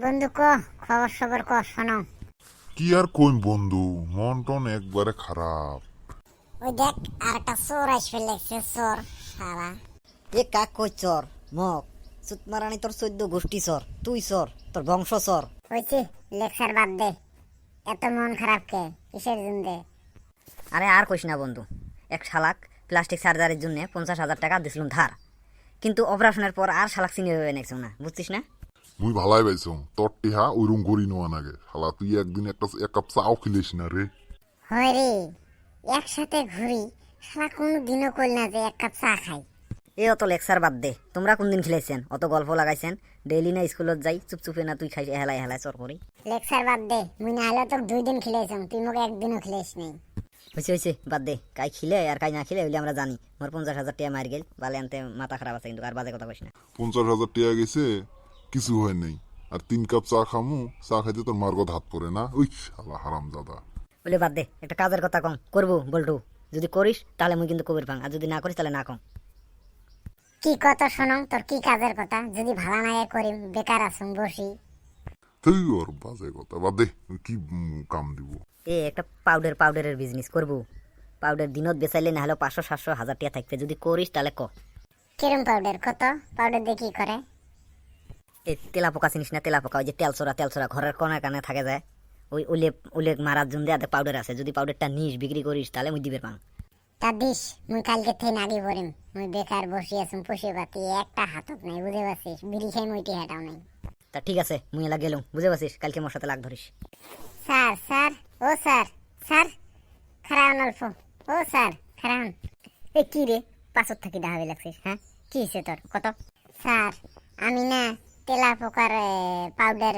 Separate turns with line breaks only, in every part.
বন্ধু খবর সবর শোনো।
কি আর কইম বন্ধু, মন টন একবারে খারাপ।
ওই দেখ আর একটা চোর আসবে লেগছে, চোর সারা।
এ কাক কই চর মক সুতমারানি তোর 14 গোষ্ঠী চর, তুই চর, তোর বংশ চর।
হয়েছি লেকচার বাদ দে, এত মন খারাপ কে কিসের জন্য?
আরে আর কইস না বন্ধু, এক শালাক প্লাস্টিক সার্জারির জন্য 50,000 টাকা দিছিলাম ধার, কিন্তু অপারেশনের পর আর শালাক চিনি হয়ে নেছ না, বুঝছিস না?
মুই ভালাই পাইছো তোর টিহা ওইরকম করি নোয়া নাগে। শালা তুই একদিন এক কাপ চাও খিলিস না রে।
হয় রে, একসাথে ঘুরি, শালা কোনো দিনও কইল না যে এক কাপ চা খাই।
এ অত লেকচার বাদ দে, তোমরা কোনদিন খেলাইছেন, অত গল্প লাগাইছেন, ডেইলি না স্কুলত যাই চুপচুপে না তুই খাই হেলাই হেলাই চর করি।
লেকচার বাদ দে, মুই না হলে তোকে 2 দিন খিলাইছাম, তুই মোক একদিনও খিলাইস নাই।
হয়েছে বাদ দে, কাই খিলে আর কাই না খিলে হইলে আমরা জানি। মোর 50,000 টাকা মার গেল, বালে আনতে মাথা খারাপ আছে, কিন্তু আর বাজে কথা কইস না।
50,000 টাকা গেছে, কিছু হয় নাই। আর 3 কাপ চা খামু, চা খাইতে তোর মার্গত হাত পড়ে না। ওই শালা হারামজাদা।
বলে বাদ দে, একটা কাজের কথা কম করবো বলটু, যদি করিস তাহলে মুই কিন্তু কবির ভাঙ, আর যদি না করিস তাহলে না কম।
কি কথা শোনো, তোর কি কাজের কথা? যদি ভালো না করি, বেকার আসুন বসি।
তুই ওর বাজে কথা বাদ দে, কি কাম দিব?
এ একটা পাউডারের বিজনেস করবো। পাউডার দিনত বেচাইলে না হলে 500, 700, 1000 টাকা থাকবে, যদি করিস তাহলে ক।
কিরম পাউডার? কত পাউডার দিয়ে কি করে?
এই তেলা পোকা চিনিস না? তেলা পোকা, ওই যে তেলচোরা ঘরের কোনায় কানে থাকে যায়, ওই উলে মারার জন্য আদে পাউডার আছে, যদি পাউডারটা নিস বিক্রি করিস তাহলে মুই দিবে পাং।
তা দিস, মুই কালকে থেকে আগে পড়িম। মুই বেকার বসি আছুম, পুষে পাতি একটা হাতত নাই, বুঝে পাচ্ছিস? বিড়ি খাই মুইটি হাঁটাও নাই।
তা ঠিক আছে, মুই এলা গেলুম, বুঝে পাচ্ছিস? কালকে মোর সাথে লাগ ধরিস।
স্যার স্যার ও স্যার স্যার খারান অল্প। ও স্যার খারান। এ কি রে, পাঁচর থাকি ডাহাবে লাগছিস? হ্যাঁ, কি হয়েছে তোর কত? স্যার আমি না তেলা পোকার পাউডার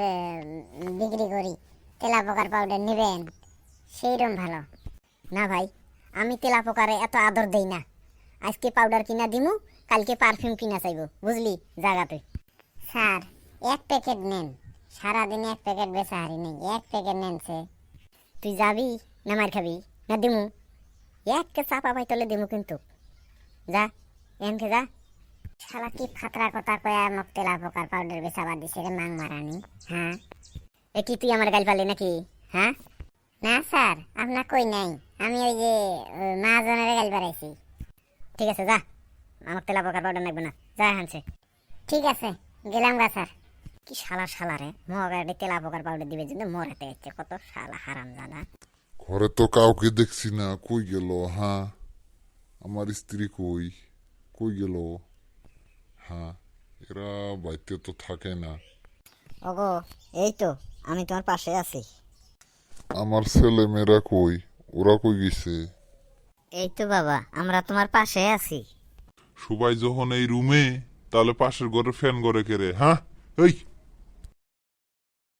বিক্রি করি, তেলা পোকার পাউডার নেবেন? সেইরকম ভালো না ভাই, আমি তেলা পোকারে এত আদর দেই না। আজকে পাউডার কিনা দিমু, কালকে পারফিউম কিনা চাইবো, বুঝলি? জাগাতে স্যার 1 প্যাকেট নেন, সারাদিনে 1 প্যাকেট বেচা হারি নেই, 1 প্যাকেট নেন সে। তুই যাবি না মার খাবি? না দিমু, একটা চাপা পাই তলে দিমু, কিন্তু যা এনকে যা। শালা কি ফাতরা কথা কয়া মোক তেলা পোকার পাউডার বেচাবা দিছে রে মাং মারানি। হ্যাঁ, এ কি তুই আমার গাল পালি নাকি? হ্যাঁ না স্যার, আপনার কই নাই, আমি ওই যে মহাজনের গাল পারাইছি। ঠিক আছে যা, আমার তেলা পোকার পাউডার লাগবে না, যা হানছে। ঠিক আছে গেলাম গা স্যার। কি শালা রে, মহাগাড়ি তেলা পোকার পাউডার দিবে জন্য মরাতে যাচ্ছে, কত শালা হারাম জানা।
ঘরে তো কাউকে দেখছি না, কই গেল? হ্যাঁ, আমার স্ত্রী কই কই গেল? হ্যাঁ, এরা বাড়িতে তো থাকে না।
ওগো, এই তো আমি তোমার পাশে আছি।
আমার ছেলে মেয়েরা কই, ওরা কই গেছে?
এই তো বাবা, আমরা তোমার পাশে আছি।
সবাই যখন এই রুমে, তাহলে পাশের ঘরে ফ্যান করে কেড়ে? হ্যাঁ, এই